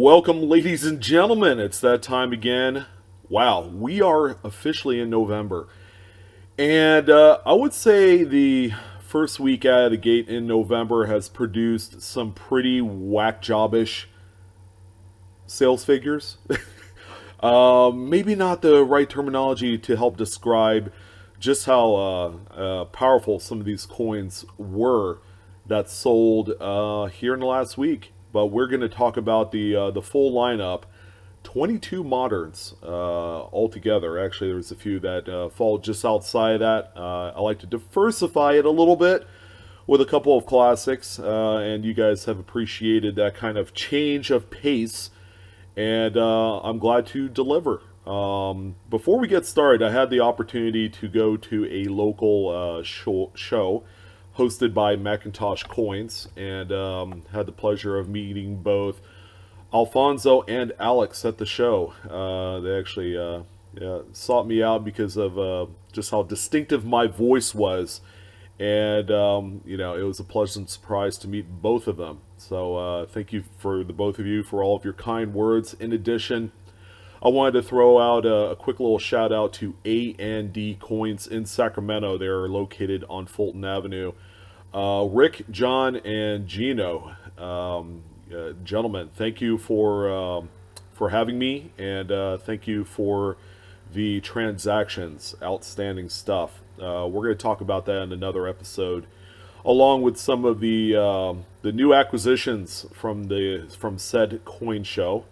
Welcome, ladies and gentlemen. It's that time again. Wow, we are officially in November. And I would say the first week out of the gate in November has produced some pretty whack jobbish sales figures. Maybe not the right terminology to help describe just how powerful some of these coins were that sold here in the last week. But we're going to talk about the full lineup, 22 moderns altogether. Actually, there's a few that fall just outside of that. I like to diversify it a little bit with a couple of classics, and you guys have appreciated that kind of change of pace, and I'm glad to deliver. Before we get started, I had the opportunity to go to a local show hosted by Macintosh Coins, and had the pleasure of meeting both Alfonso and Alex at the show. They actually sought me out because of just how distinctive my voice was, and it was a pleasant surprise to meet both of them. So thank you for the both of you for all of your kind words. In addition, I wanted to throw out a quick little shout out to A&D Coins in Sacramento. They're located on Fulton Avenue. Rick, John, and Gino, gentlemen, thank you for having me, and thank you for the transactions. Outstanding stuff. We're going to talk about that in another episode, along with some of the new acquisitions from said coin show.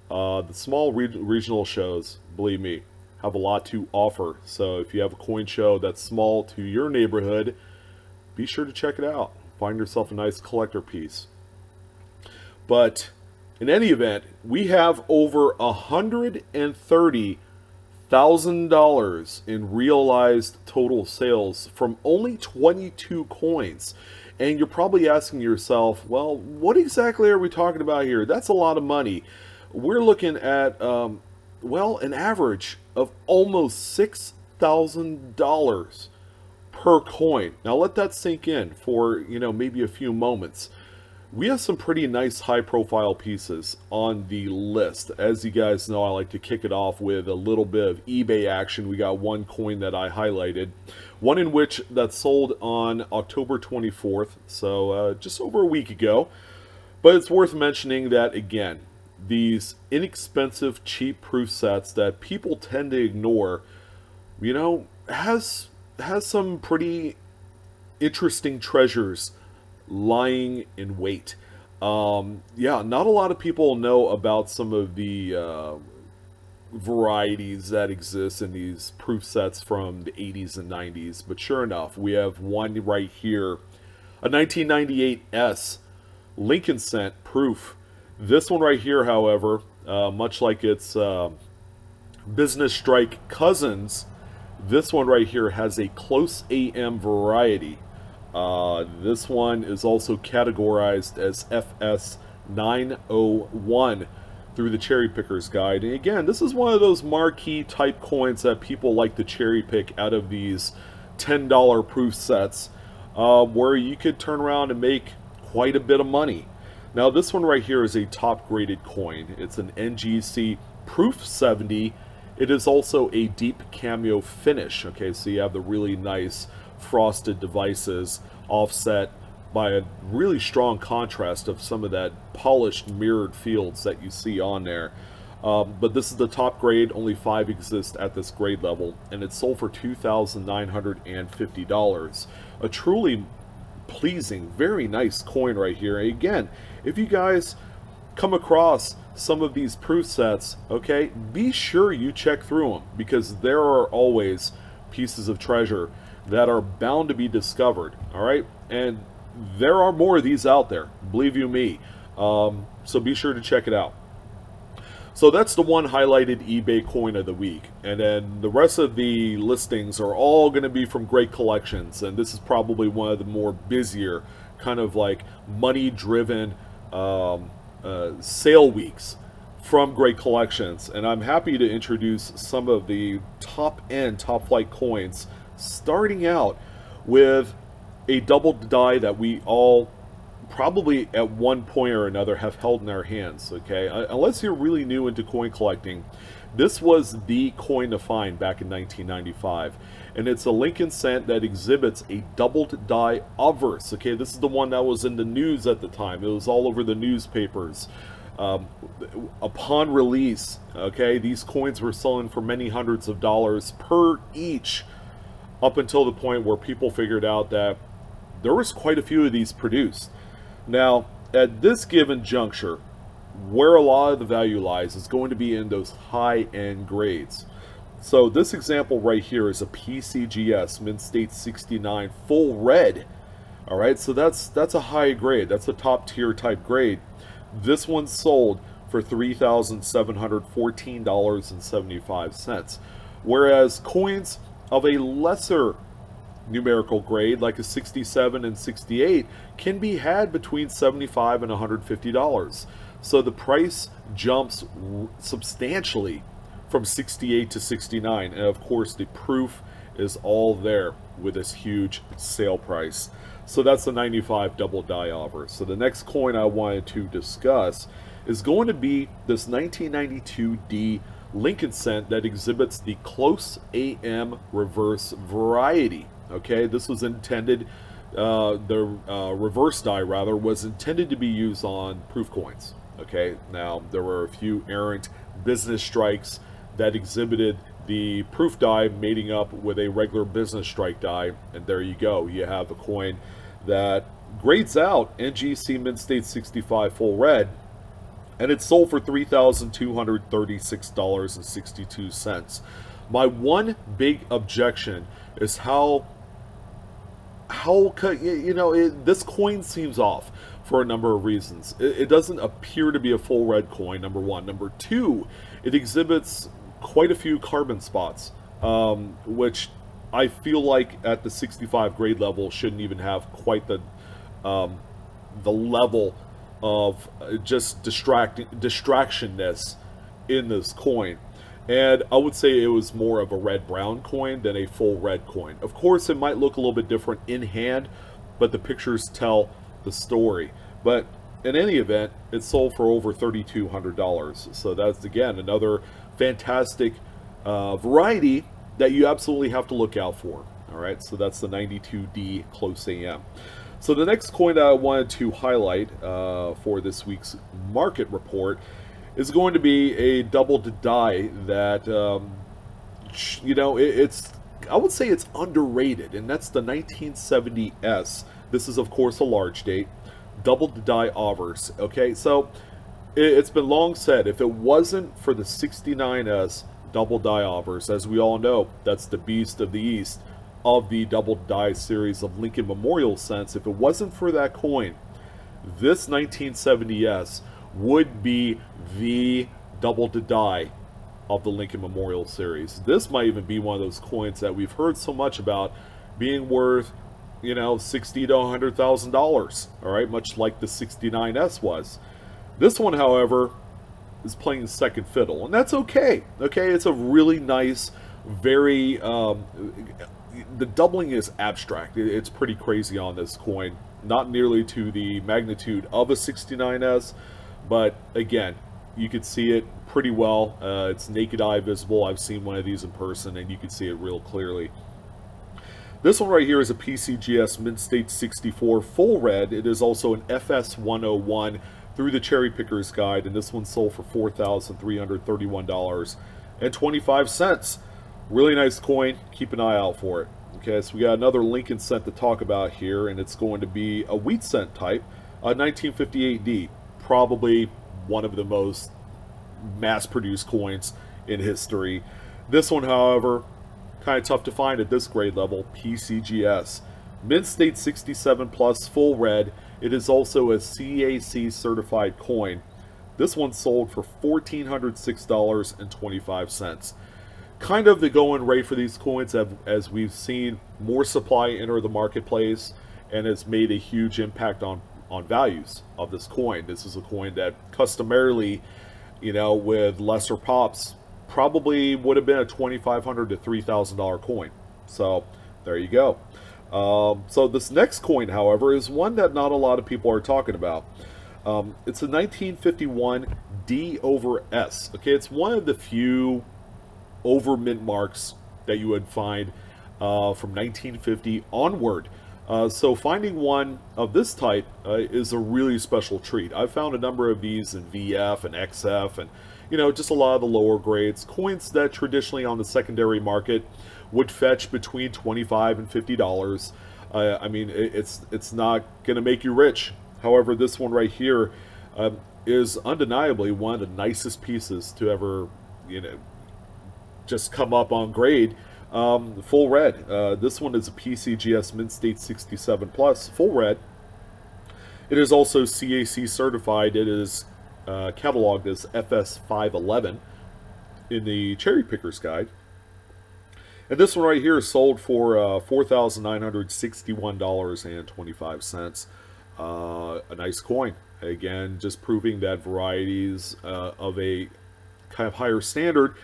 The small regional shows, believe me, have a lot to offer. So if you have a coin show that's small to your neighborhood, be sure to check it out. Find yourself a nice collector piece. But in any event, we have over $130,000 in realized total sales from only 22 coins. And you're probably asking yourself, well, what exactly are we talking about here? That's a lot of money. We're looking at, an average of almost $6,000 per coin. Now let that sink in for, maybe a few moments. We have some pretty nice high profile pieces on the list. As you guys know, I like to kick it off with a little bit of eBay action. We got one coin that I highlighted, one in which that sold on October 24th, so just over a week ago. But it's worth mentioning that, again, these inexpensive, cheap proof sets that people tend to ignore, has some pretty interesting treasures lying in wait. Not a lot of people know about some of the varieties that exist in these proof sets from the 80s and 90s, but sure enough, we have one right here, a 1998 S Lincoln Cent proof. This one right here, however, much like its Business Strike cousins, this one right here has a close AM variety. This one is also categorized as FS901 through the Cherry Picker's Guide. And again, this is one of those marquee type coins that people like to cherry pick out of these $10 proof sets, where you could turn around and make quite a bit of money. Now this one right here is a top graded coin. It's an NGC Proof 70. It is also a deep cameo finish. Okay, so you have the really nice frosted devices offset by a really strong contrast of some of that polished mirrored fields that you see on there. But this is the top grade. Only 5 exist at this grade level, and it's sold for $2,950. A truly pleasing, very nice coin right here. Again, if you guys come across some of these proof sets, okay, be sure you check through them, because there are always pieces of treasure that are bound to be discovered. All right, and there are more of these out there, believe you me. So be sure to check it out. So that's the one highlighted eBay coin of the week, and then the rest of the listings are all going to be from Great Collections, and this is probably one of the more busier, kind of like money-driven sale weeks from Great Collections. And I'm happy to introduce some of the top-end, top-flight coins, starting out with a double die that we all probably at one point or another have held in their hands, okay? Unless you're really new into coin collecting, this was the coin to find back in 1995. And it's a Lincoln cent that exhibits a doubled die obverse, okay? This is the one that was in the news at the time. It was all over the newspapers. Upon release, okay, these coins were selling for many hundreds of dollars per each, up until the point where people figured out that there was quite a few of these produced. Now, at this given juncture, where a lot of the value lies is going to be in those high-end grades. So this example right here is a PCGS Mint State 69 full red. All right, so that's a high grade. That's a top tier type grade. This one sold for $3,714.75, whereas coins of a lesser numerical grade like a 67 and 68 can be had between $75 and $150. So the price jumps substantially from 68 to 69, and of course the proof is all there with this huge sale price. So that's the 95 double die offer. So the next coin I wanted to discuss is going to be this 1992 D Lincoln cent that exhibits the close AM reverse variety. Okay, this was intended, the reverse die rather, was intended to be used on proof coins. Okay, now there were a few errant business strikes that exhibited the proof die mating up with a regular business strike die, and there you go. You have a coin that grades out NGC Mint State 65 full red, and it's sold for $3,236.62. My one big objection is how this coin seems off for a number of reasons. It doesn't appear to be a full red coin, number one. Number two, it exhibits quite a few carbon spots, which I feel like at the 65 grade level shouldn't even have quite the level of just distractionness in this coin. And I would say it was more of a red-brown coin than a full red coin. Of course, it might look a little bit different in hand, but the pictures tell the story. But in any event, it sold for over $3,200. So that's, again, another fantastic variety that you absolutely have to look out for. All right, so that's the 92D Close AM. So the next coin that I wanted to highlight for this week's market report is going to be a double die that, it's, I would say it's underrated, and that's the 1970S. This is, of course, a large date, double die obverse. Okay, so it's been long said, if it wasn't for the 69S double die obverse, as we all know, that's the beast of the East of the double die series of Lincoln Memorial cents. If it wasn't for that coin, this 1970S would be the double die of the Lincoln Memorial series. This might even be one of those coins that we've heard so much about being worth, $60,000 to $100,000. All right, much like the 69S was. This one, however, is playing second fiddle, and that's okay. Okay, it's a really nice, very the doubling is abstract. It's pretty crazy on this coin, not nearly to the magnitude of a 69S, but again, you could see it pretty well. It's naked eye visible. I've seen one of these in person, and you can see it real clearly. This one right here is a PCGS Mint State 64 full red. It is also an FS 101 through the Cherry Picker's Guide, and this one sold for $4,331.25. Really nice coin. Keep an eye out for it. Okay, so we got another Lincoln cent to talk about here, and it's going to be a wheat cent type, a 1958D. Probably one of the most mass-produced coins in history. This one, however, kind of tough to find at this grade level, PCGS. Mint State 67 plus full red. It is also a CAC certified coin. This one sold for $1,406.25. Kind of the going rate for these coins, as we've seen more supply enter the marketplace, and has made a huge impact on values of this coin. This is a coin that customarily, with lesser pops, probably would have been a $2,500 to $3,000 coin. So there you go. So this next coin, however, is one that not a lot of people are talking about. It's a 1951 D over S. Okay, it's one of the few over mint marks that you would find from 1950 onward. So finding one of this type is a really special treat. I've found a number of these in VF and XF and just a lot of the lower grades. Coins that traditionally on the secondary market would fetch between $25 and $50. I mean, it's not going to make you rich. However, this one right here is undeniably one of the nicest pieces to ever, just come up on grade. Full red. This one is a PCGS Mint State 67 Plus, full red. It is also CAC certified. It is cataloged as FS511 in the Cherry Picker's Guide. And this one right here is sold for $4,961.25. A nice coin. Again, just proving that varieties of a kind of higher standard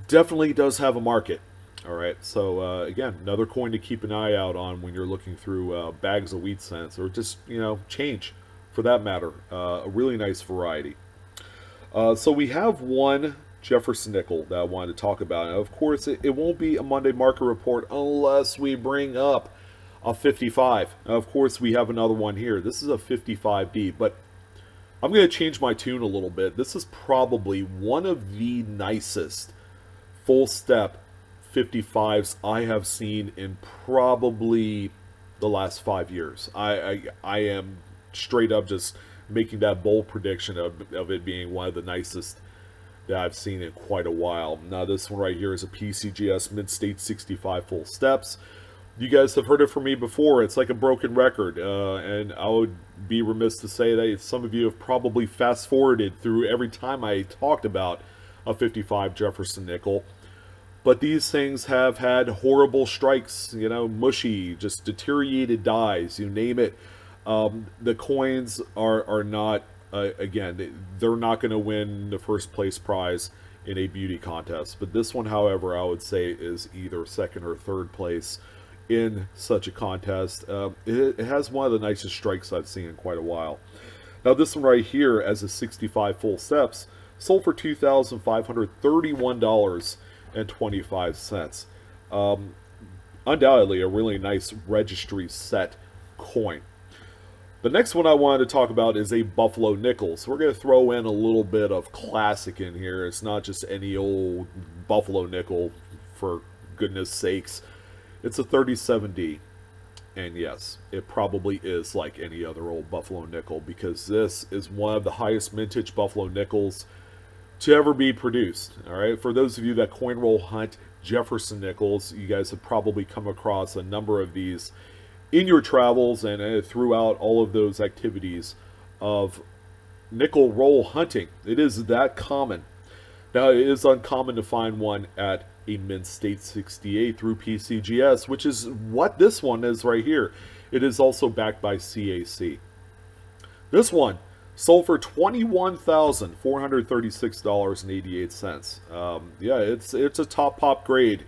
definitely does have a market. All right, so again, another coin to keep an eye out on when you're looking through bags of wheat cents, or just change for that matter. A really nice variety. So we have one Jefferson Nickel that I wanted to talk about. And of course, it won't be a Monday market report unless we bring up a 55. Now, of course, we have another one here. This is a 55D, but I'm going to change my tune a little bit. This is probably one of the nicest full step 55s I have seen in probably the last 5 years. I am straight up just making that bold prediction of it being one of the nicest that I've seen in quite a while. Now this one right here is a PCGS Mint State 65 full steps. You guys have heard it from me before. It's like a broken record, and I would be remiss to say that some of you have probably fast forwarded through every time I talked about a 55 Jefferson Nickel. But these things have had horrible strikes, mushy, just deteriorated dies, you name it. The coins are not, again, they're not going to win the first place prize in a beauty contest. But this one, however, I would say is either second or third place in such a contest. It has one of the nicest strikes I've seen in quite a while. Now this one right here, as a 65 full steps, sold for $2,531.25. Undoubtedly a really nice registry set coin. The next one I wanted to talk about is a Buffalo Nickel. So we're going to throw in a little bit of classic in here. It's not just any old Buffalo Nickel, for goodness sakes. It's a 37D. And yes, it probably is like any other old Buffalo Nickel, because this is one of the highest vintage Buffalo Nickels to ever be produced. All right, for those of you that coin roll hunt Jefferson Nickels, you guys have probably come across a number of these in your travels and throughout all of those activities of nickel roll hunting. It is that common. Now, it is uncommon to find one at a Mint State 68 through PCGS, which is what this one is right here. It is also backed by CAC. This one sold for $21,436.88. Yeah, it's a top pop grade,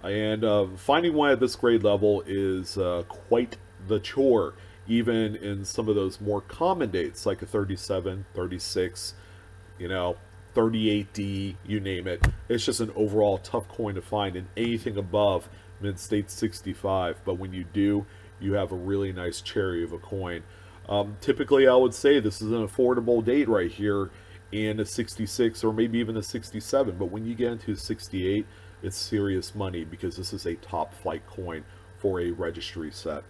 and finding one at this grade level is quite the chore, even in some of those more common dates like a 37, 36, 38D, you name it. It's just an overall tough coin to find in anything above Mint State 65. But when you do, you have a really nice cherry of a coin. Typically, I would say this is an affordable date right here in a 66 or maybe even a 67. But when you get into 68, it's serious money, because this is a top flight coin for a registry set.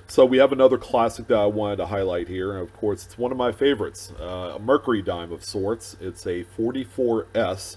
So we have another classic that I wanted to highlight here, and of course it's one of my favorites, a Mercury dime of sorts. It's a 44S.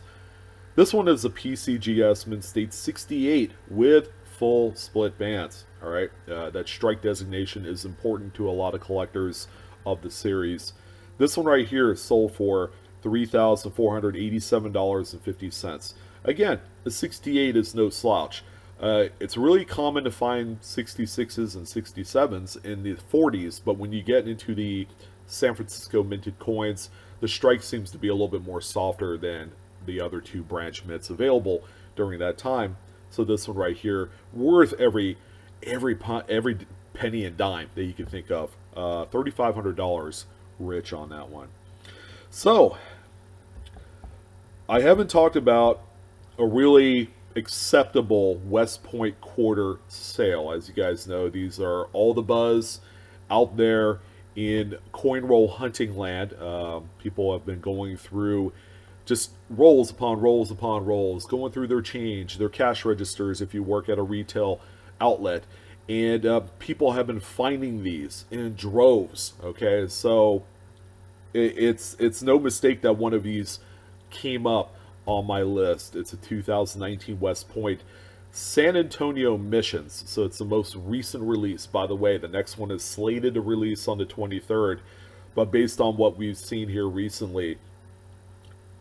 This one is a PCGS Mint State 68 with full split bands. All right, that strike designation is important to a lot of collectors of the series. This one right here is sold for $3,487.50. Again, the 68 is no slouch. It's really common to find 66s and 67s in the 40s, but when you get into the San Francisco minted coins, the strike seems to be a little bit more softer than the other two branch mints available during that time. So this one right here, worth every every penny and dime that you can think of. $3,500 rich on that one. So I haven't talked about a really acceptable West Point quarter sale. As you guys know, these are all the buzz out there in coin roll hunting land. People have been going through just rolls upon rolls upon rolls, going through their change, their cash registers if you work at a retail outlet. And people have been finding these in droves. Okay, so it's no mistake that one of these came up on my list. It's a 2019 West Point San Antonio Missions. So it's the most recent release. By the way, the next one is slated to release on the 23rd. But based on what we've seen here recently,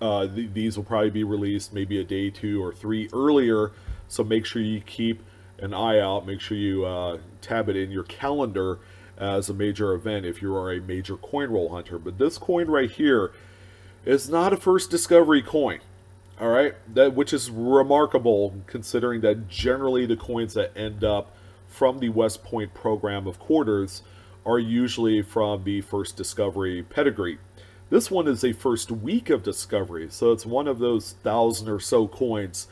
these will probably be released maybe a day, 2 or 3 earlier. So make sure you keep an eye out. Make sure you tab it in your calendar as a major event if you are a major coin roll hunter. But this coin right here is not a first discovery coin. All right, which is remarkable considering that generally the coins that end up from the West Point program of quarters are usually from the first discovery pedigree. This one is a first week of discovery, so it's one of those 1,000 or so coins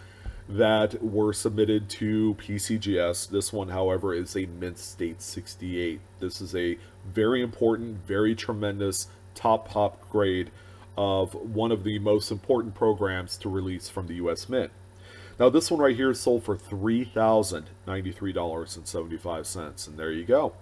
that were submitted to PCGS. This one, however, is a Mint State 68. This is a very important, very tremendous top hop grade of one of the most important programs to release from the U.S. Mint. Now, this one right here is sold for $3,093.75, and there you go.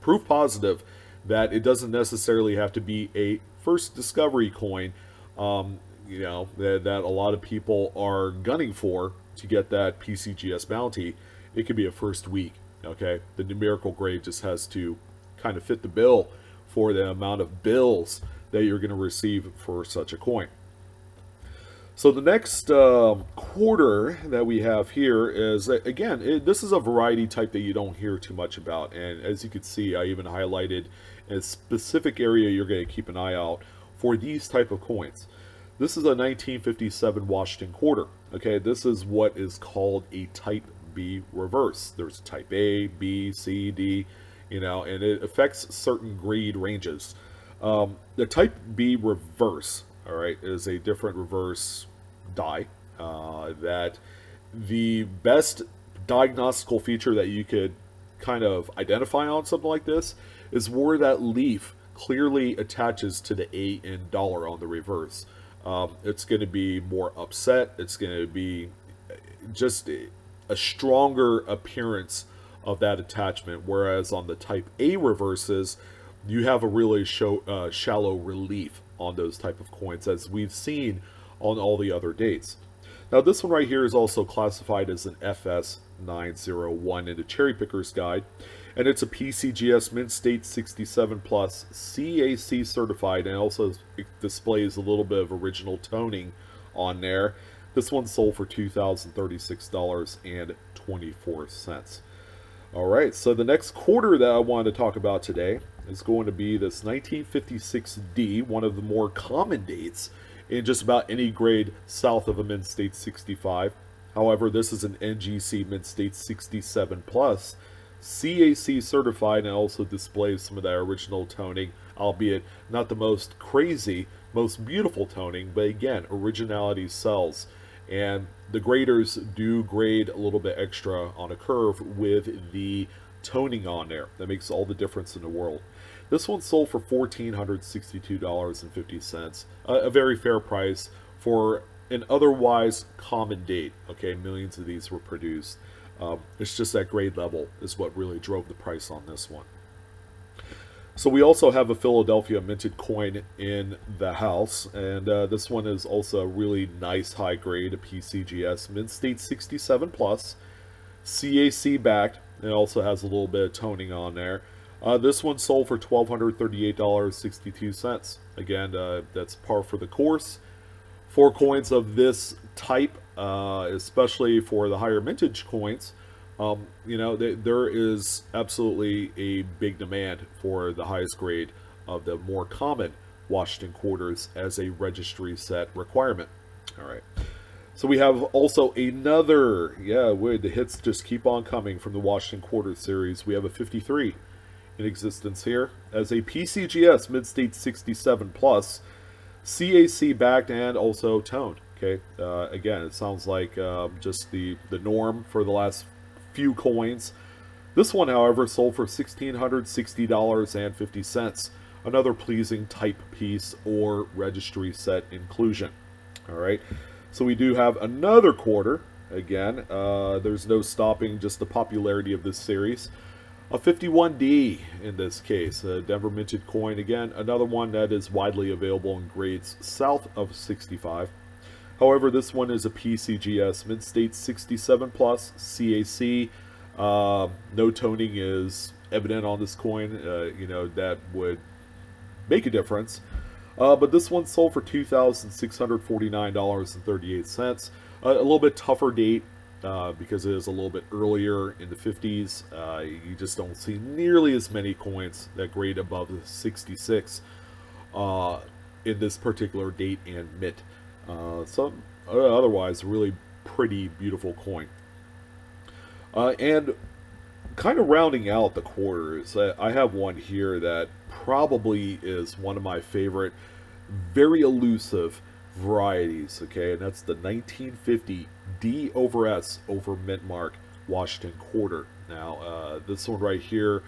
Proof positive that it doesn't necessarily have to be a first discovery coin, you know, that a lot of people are gunning for to get that PCGS bounty. It could be a first week, okay? The numerical grade just has to kind of fit the bill for the amount of bills that you're going to receive for such a coin. So the next quarter that we have here is, again, this is a variety type that you don't hear too much about. And as you can see, I even highlighted a specific area you're going to keep an eye out for these type of coins. This is a 1957 Washington quarter. Okay, this is what is called a Type B reverse. There's Type A, B, C, D, you know, and it affects certain grade ranges. The Type B reverse, all right, is a different reverse die that the best diagnostical feature that you could kind of identify on something like this is where that leaf clearly attaches to the A in dollar on the reverse. It's going to be more upset. It's going to be just a stronger appearance of that attachment, whereas on the Type A reverses, you have a really shallow relief on those type of coins, as we've seen on all the other dates. Now, this one right here is also classified as an FS901 in the Cherry Picker's Guide, and it's a PCGS Mint State 67 Plus CAC certified, and also it displays a little bit of original toning on there. This one sold for $2,036.24. All right, so the next quarter that I wanted to talk about today is going to be this 1956D, one of the more common dates in just about any grade south of a Mint State 65. However, this is an NGC Mint State 67 Plus, CAC certified, and also displays some of that original toning, albeit not the most crazy, most beautiful toning, but again, originality sells. And the graders do grade a little bit extra on a curve with the toning on there. That makes all the difference in the world. This one sold for $1,462.50, a very fair price for an otherwise common date. Okay, millions of these were produced. It's just that grade level is what really drove the price on this one. So we also have a Philadelphia minted coin in the house, and this one is also a really nice high grade, a PCGS Mint State 67 Plus, CAC backed, and it also has a little bit of toning on there. This one sold for $1,238.62. Again, that's par for the course. For coins of this type, especially for the higher mintage coins, you know, there is absolutely a big demand for the highest grade of the more common Washington quarters as a registry set requirement. All right. So we have also another, yeah, wait, the hits just keep on coming from the Washington Quarter Series. We have a 53 in existence here as a PCGS Mid-State 67 Plus, CAC backed and also toned. Okay, again, it sounds like just the norm for the last few coins. This one, however, sold for $1,660.50. Another pleasing type piece or registry set inclusion. All right, so we do have another quarter. Again, there's no stopping just the popularity of this series. A 51D in this case, a Denver minted coin. Again, another one that is widely available in grades south of 65. However, this one is a PCGS Mid-State 67 Plus CAC. No toning is evident on this coin. That would make a difference. But this one sold for $2,649.38. A little bit tougher date because it is a little bit earlier in the 50s. You just don't see nearly as many coins that grade above the 66 in this particular date and mint. Otherwise, really pretty beautiful coin. And kind of rounding out the quarters, I have one here that probably is one of my favorite, very elusive varieties, okay, and that's the 1950 D over S over Midmark Washington Quarter. Now, this one right here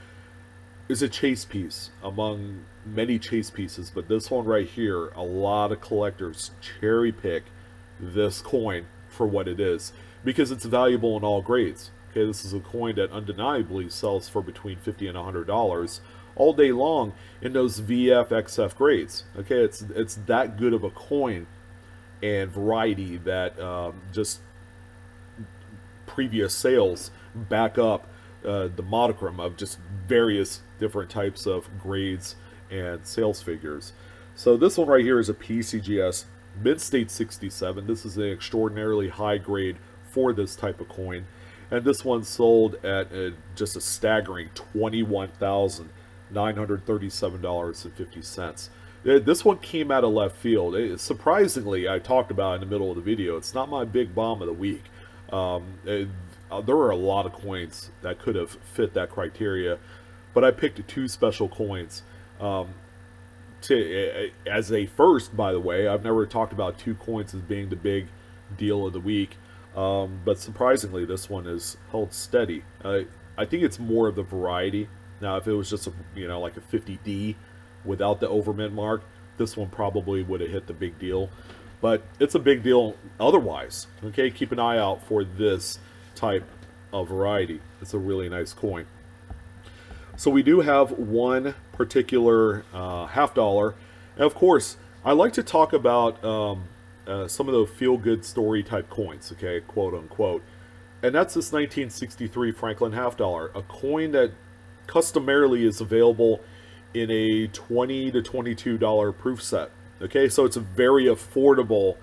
is a chase piece among many chase pieces, but this one right here, a lot of collectors cherry pick this coin for what it is because it's valuable in all grades. Okay, this is a coin that undeniably sells for between $50 and $100 all day long in those VF, XF grades. Okay, it's that good of a coin and variety that just previous sales back up the monochrome of just various different types of grades and sales figures. So this one right here is a PCGS Mid-State 67. This is an extraordinarily high grade for this type of coin. And this one sold at just a staggering $21,937.50. This one came out of left field. Surprisingly, I talked about in the middle of the video, it's not my big bomb of the week. There are a lot of coins that could have fit that criteria, but I picked two special coins. As a first, by the way, I've never talked about two coins as being the big deal of the week. But surprisingly, this one is held steady. I think it's more of the variety. Now, if it was just like a 50D without the over Midmark, this one probably would have hit the big deal. But it's a big deal otherwise. Okay, keep an eye out for this type of variety. It's a really nice coin. So we do have one particular half dollar, and of course, I like to talk about some of the feel-good story type coins, okay, quote unquote. And that's this 1963 Franklin half dollar, a coin that customarily is available in a $20 to $22 proof set. Okay, so it's a very affordable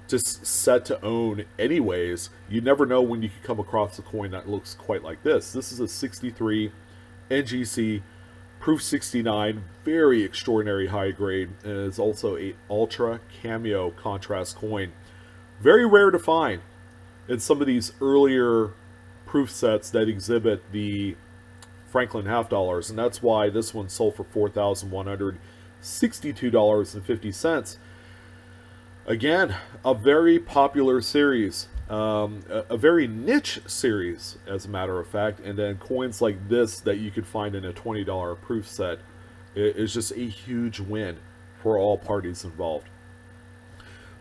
just set to own anyways. You never know when you can come across a coin that looks quite like this. This is a 63 NGC proof 69, very extraordinary high grade, and it's also a ultra cameo contrast coin. Very rare to find in some of these earlier proof sets that exhibit the Franklin half dollars, and that's why this one sold for $4,162.50. Again, a very popular series, a very niche series, as a matter of fact, and then coins like this that you could find in a $20 proof set is just a huge win for all parties involved.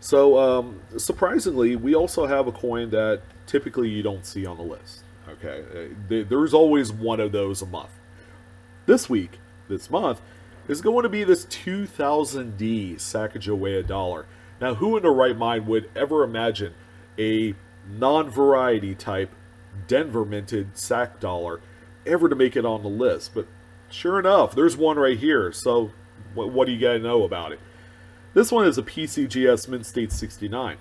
So, surprisingly, we also have a coin that typically you don't see on the list. Okay, there's always one of those a month. This month, is going to be this 2000 D Sacagawea Dollar. Now, who in their right mind would ever imagine a non-variety type Denver minted Sac dollar ever to make it on the list? But sure enough, there's one right here. So what do you got to know about it? This one is a PCGS Mid-State 69.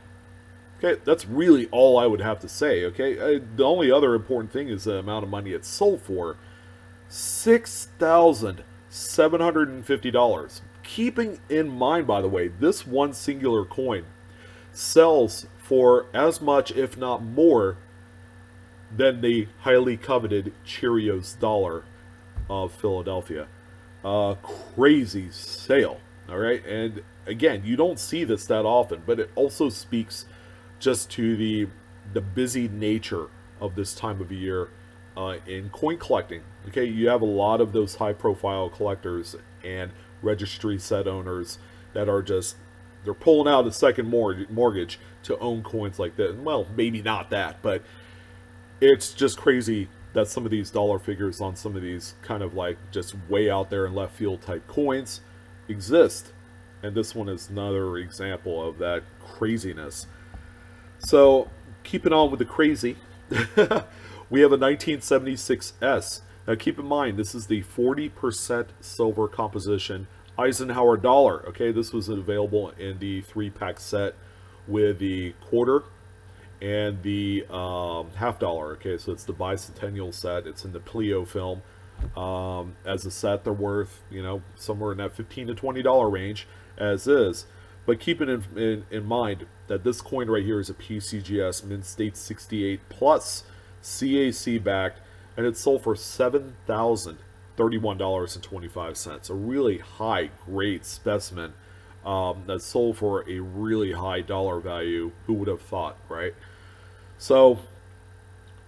Okay, that's really all I would have to say, okay? The only other important thing is the amount of money it's sold for. $6,750. Keeping in mind, by the way, this one singular coin sells for as much, if not more, than the highly coveted Cheerios dollar of Philadelphia. Crazy sale. All right. And again, you don't see this that often, but it also speaks just to the busy nature of this time of year in coin collecting. Okay, you have a lot of those high profile collectors and registry set owners that are just, they're pulling out a second mortgage to own coins like this. Well, maybe not that, but it's just crazy that some of these dollar figures on some of these kind of like just way out there in left field type coins exist. And this one is another example of that craziness. So, keeping on with the crazy, we have a 1976S. Now, keep in mind, this is the 40% silver composition Eisenhower dollar. Okay, this was available in the 3-pack set with the quarter and the half dollar. Okay, so it's the bicentennial set. It's in the Pleo film. As a set, they're worth, somewhere in that $15 to $20 range as is. But keep it in mind that this coin right here is a PCGS Mint State 68 plus CAC backed, and it's sold for $7,031.25. A really high grade specimen that's sold for a really high dollar value. Who would have thought, right? So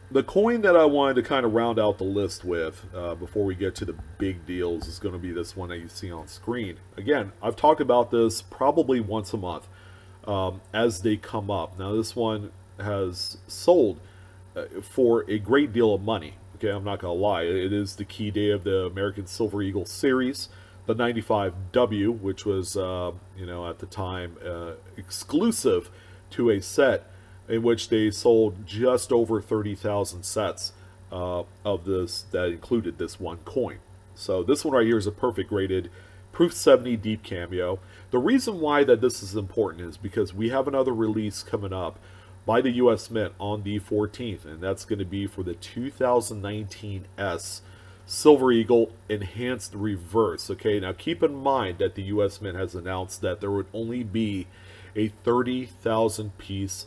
the coin that I wanted to kind of round out the list with before we get to the big deals is going to be this one that you see on screen. Again, I've talked about this probably once a month as they come up. Now, this one has sold for a great deal of money. Okay, I'm not going to lie. It is the key day of the American Silver Eagle Series, the 95W, which was, at the time exclusive to a set in which they sold just over 30,000 sets of this that included this one coin. So this one right here is a perfect graded Proof 70 Deep Cameo. The reason why that this is important is because we have another release coming up by the U.S. Mint on the 14th, and that's going to be for the 2019 S Silver Eagle Enhanced Reverse. Okay, now keep in mind that the U.S. Mint has announced that there would only be a 30,000 piece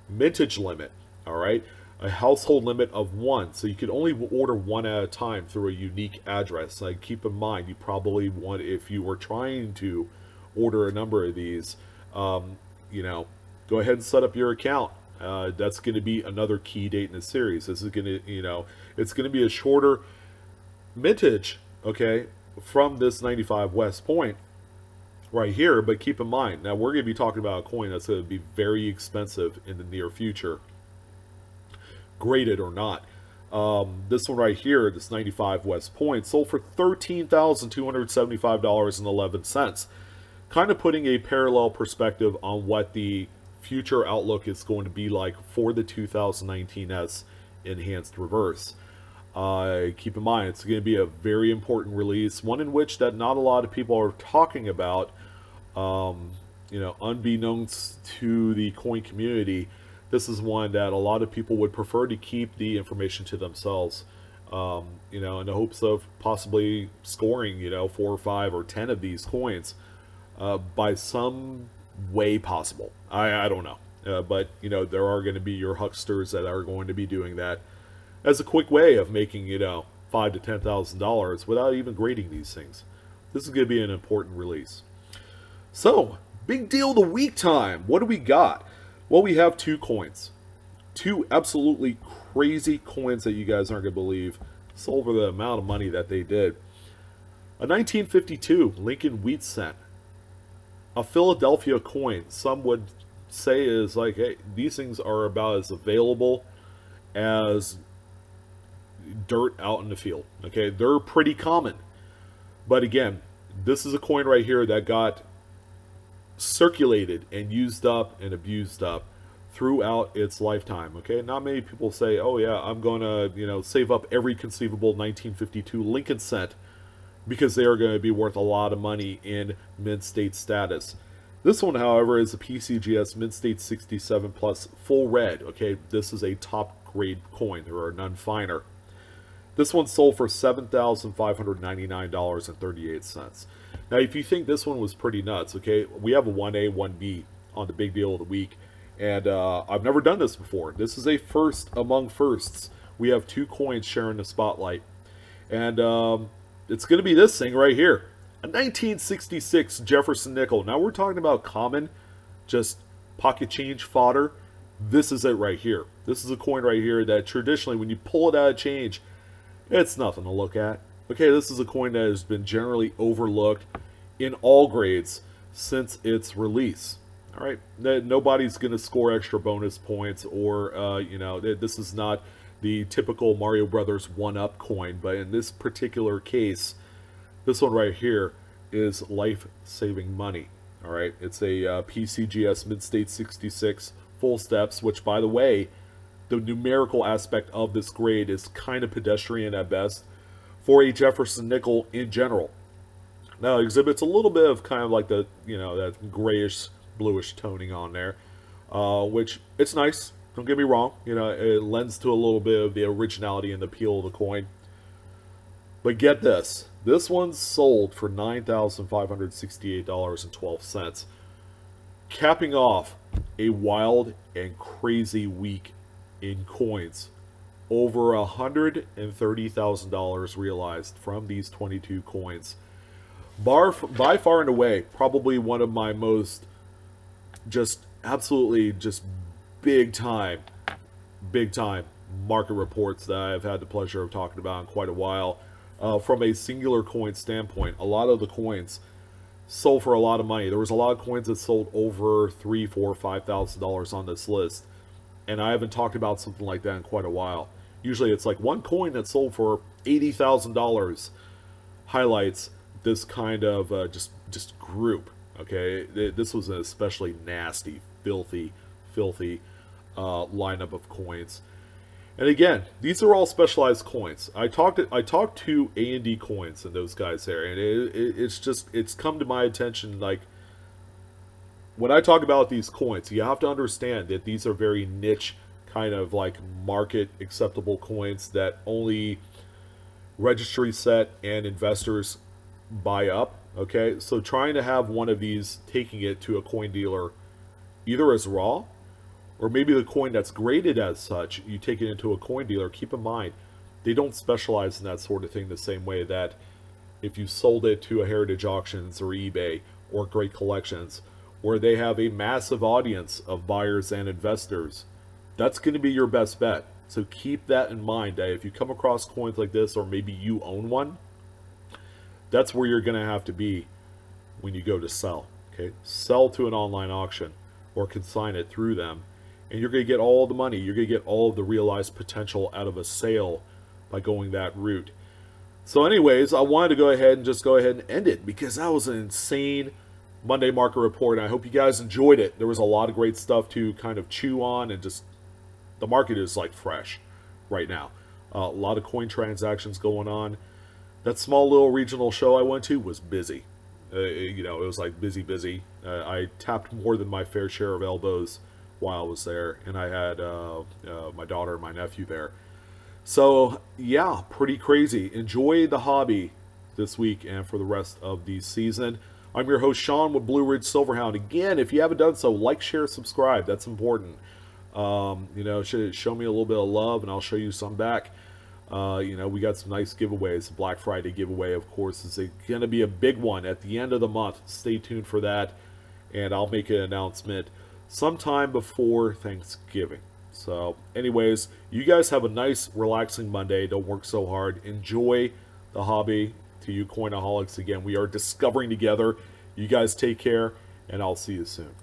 mintage limit. All right, a household limit of one, so you could only order one at a time through a unique address. Like, keep in mind, you probably want, if you were trying to order a number of these, go ahead and set up your account. That's going to be another key date in the series. This is going to, it's going to be a shorter mintage, okay, from this 95 West Point right here. But keep in mind, now we're going to be talking about a coin that's going to be very expensive in the near future, graded or not. This one right here, this 95 West Point, sold for $13,275.11. Kind of putting a parallel perspective on what the future outlook is going to be like for the 2019S Enhanced Reverse. Keep in mind, it's going to be a very important release, one in which that not a lot of people are talking about, unbeknownst to the coin community. This is one that a lot of people would prefer to keep the information to themselves, in the hopes of possibly scoring, 4 or 5 or 10 of these coins by some way possible. I don't know. But, there are going to be your hucksters that are going to be doing that as a quick way of making, $5,000 to $10,000 without even grading these things. This is going to be an important release. So, big deal of the week time. What do we got? Well, we have 2 coins. 2 absolutely crazy coins that you guys aren't going to believe sold for the amount of money that they did. A 1952 Lincoln Wheat Cent. A Philadelphia coin. Some would say is like, hey, these things are about as available as dirt out in the field. Okay, they're pretty common. But again, this is a coin right here that got circulated and used up and abused up throughout its lifetime. Okay, not many people say, oh yeah, I'm gonna save up every conceivable 1952 Lincoln cent because they are going to be worth a lot of money in mint state status. This one, however, is a PCGS Mint State 67 plus full red. Okay, this is a top grade coin. There are none finer. This one sold for $7,599.38. Now, if you think this one was pretty nuts, okay, we have a 1A, 1B on the big deal of the week. And I've never done this before. This is a first among firsts. We have 2 coins sharing the spotlight. And it's going to be this thing right here. A 1966 Jefferson Nickel. Now we're talking about common, just pocket change fodder. This is it right here. This is a coin right here that traditionally when you pull it out of change, it's nothing to look at. Okay, this is a coin that has been generally overlooked in all grades since its release. All right, nobody's going to score extra bonus points or, this is not the typical Mario Brothers 1-up coin, but in this particular case, this one right here is life-saving money. All right, it's a PCGS Mid-State 66 full steps, which, by the way, the numerical aspect of this grade is kind of pedestrian at best for a Jefferson Nickel in general. Now, it exhibits a little bit of kind of like the, that grayish, bluish toning on there, which it's nice. Don't get me wrong. It lends to a little bit of the originality and the appeal of the coin. But get this. This one's sold for $9,568.12, capping off a wild and crazy week in coins. Over $130,000 realized from these 22 coins. By far and away, probably one of my most absolutely big time market reports that I've had the pleasure of talking about in quite a while. From a singular coin standpoint, a lot of the coins sold for a lot of money. There was a lot of coins that sold over $3,000, $4,000, $5,000 on this list, and I haven't talked about something like that in quite a while. Usually, it's like one coin that sold for $80,000 highlights this kind of just group. Okay, this was an especially nasty, filthy lineup of coins. And again, these are all specialized coins. I talked to A&D Coins and those guys there, and it's come to my attention, like, when I talk about these coins, you have to understand that these are very niche, kind of like market acceptable coins that only registry set and investors buy up. Okay, so trying to have one of these, taking it to a coin dealer either as raw, or maybe the coin that's graded as such, you take it into a coin dealer. Keep in mind, they don't specialize in that sort of thing the same way that if you sold it to a Heritage Auctions or eBay or Great Collections, where they have a massive audience of buyers and investors, that's going to be your best bet. So keep that in mind, that if you come across coins like this, or maybe you own one, that's where you're going to have to be when you go to sell. Okay, sell to an online auction or consign it through them, and you're going to get all the money. You're going to get all of the realized potential out of a sale by going that route. So anyways, I wanted to go ahead and end it, because that was an insane Monday market report, and I hope you guys enjoyed it. There was a lot of great stuff to kind of chew on, and just the market is like fresh right now. A lot of coin transactions going on. That small little regional show I went to was busy. It was like busy. I tapped more than my fair share of elbows while I was there, and I had my daughter and my nephew there. So yeah, pretty crazy. Enjoy the hobby this week and for the rest of the season. I'm your host, Sean, with Blue Ridge Silverhound. Again, if you haven't done so, like, share, subscribe. That's important. Show me a little bit of love, and I'll show you some back. We got some nice giveaways. The Black Friday giveaway, of course, is going to be a big one at the end of the month. Stay tuned for that, and I'll make an announcement sometime before Thanksgiving. So, anyways, you guys have a nice, relaxing Monday. Don't work so hard. Enjoy the hobby. To you coinaholics, again, we are discovering together. You guys take care, and I'll see you soon.